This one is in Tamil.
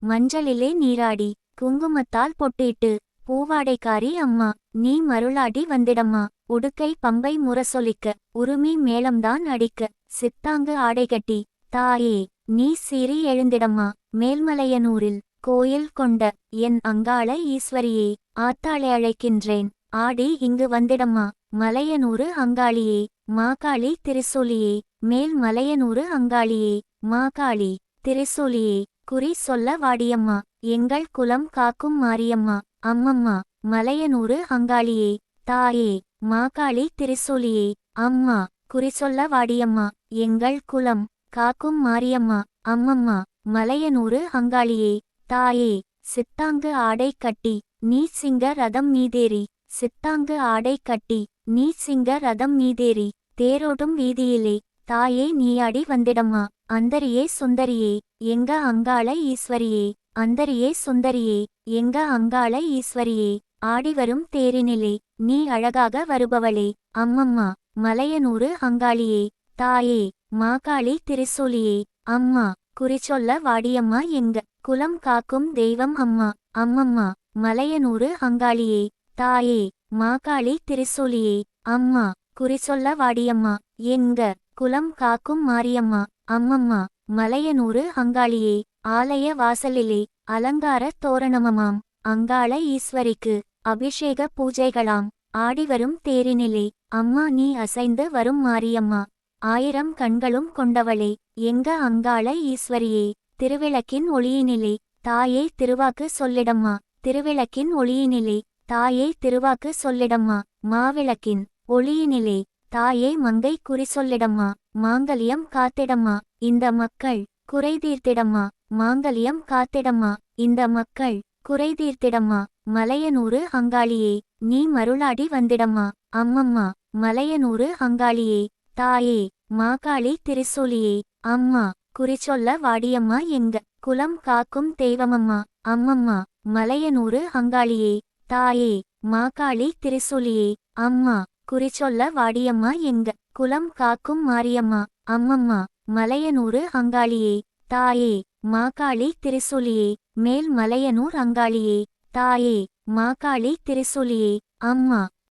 மஞ்சளிலே நீராடி குங்குமத்தால் பொட்டிட்டு பூவாடைக்காரி அம்மா நீ மருளாடி வந்திடம்மா. உடுக்கை பம்பை முரசொலிக்க உருமி மேளம்தான் அடிக்க சித்தாங்கு ஆடைகட்டி தாயே நீ சீறி எழுந்திடம்மா. மேல்மலையனூரில் கோயில் கொண்ட என் அங்காள ஈஸ்வரியே ஆத்தாளை அழைக்கின்றேன் ஆடி இங்கு வந்திடம்மா. மலையனூரு அங்காளியே மாகாளி திரிசூலியே மேல்மலையனூரு அங்காளியே மாகாளி திரிசூலியே குறி சொல்ல வாடியம்மா. எங்கள் குலம் காக்கும் மாரியம்மா அம்மம்மா. மலையனூரு அங்காளியே தாயே மாகாளி திரிசூலியே அம்மா குறிசொல்ல வாடியம்மா. எங்கள் குலம் காக்கும் மாரியம்மா அம்மம்மா. மலையனூரு அங்காளியே தாயே சித்தாங்கு ஆடை கட்டி நீ சிங்க ரதம் மீதேறி சித்தாங்கு ஆடை கட்டி நீ சிங்க ரதம் மீதேறி தேரோடும் வீதியிலே தாயே நீயாடி வந்திடம்மா. அந்தரியே சுந்தரியே எங்க அங்காள ஈஸ்வரியே அந்தரியே சுந்தரியே எங்க அங்காள ஈஸ்வரியே ஆடிவரும் தேரினிலே நீ அழகாக வருபவளே அம்மம்மா. மலையனூரு அங்காளியே தாயே மாகாளி திரிசூலியே அம்மா குறிச்சொல்ல வாடியம்மா. எங்க குலம் காக்கும் தெய்வம் அம்மா அம்மம்மா. மலையனூரு அங்காளியே தாயே மாகாளி திரிசூலியே அம்மா குறிச்சொல்ல வாடியம்மா. எங்க குலம் காக்கும் மாரியம்மா அம்மம்மா. மலையனூரு அங்காளியே ஆலய வாசலிலே அலங்கார தோரணமமாம் அங்காள ஈஸ்வரிக்கு அபிஷேக பூஜைகளாம் ஆடிவரும் தேரினிலே அம்மா நீ அசைந்து வரும் மாரியம்மா. 1000 கண்களும் கொண்டவளே எங்க அங்காள ஈஸ்வரியே திருவிளக்கின் ஒளியினிலே தாயே திருவாக்கு சொல்லிடம்மா. திருவிளக்கின் ஒளியினிலே தாயே திருவாக்கு சொல்லிடம்மா. மாவிளக்கின் ஒளியினிலே தாயே மங்கை குறி சொல்லிடம்மா. மாங்கல்யம் காத்திடம்மா இந்த மக்கள் குறைதீர்த்திடம்மா. மாங்கல்யம் காத்திடம்மா இந்த மக்கள் குறைதீர்த்திடம்மா. மலையனூரு அங்காளியே நீ மருளாடி வந்திடம்மா அம்மம்மா. மலையனூரு அங்காளியே தாயே மாகாளி திரிசூலியே அம்மா குறிச்சொல்ல வாடியம்மா. எங்க குலம் காக்கும் தெய்வமம்மா அம்மம்மா. மலையனூரு அங்காளியே தாயே மாகாளி திரிசூலியே அம்மா குறிச்சொல்ல வாடியம்மா. எங்க குலம் காக்கும் மாரியம்மா அம்மம்மா. மலையனூரு அங்காளியே தாயே மாகாளி திரிசூலியே மேல் மலையனூர் அங்காளியே தாயே மாகாளி திரிசூலியே அம்மா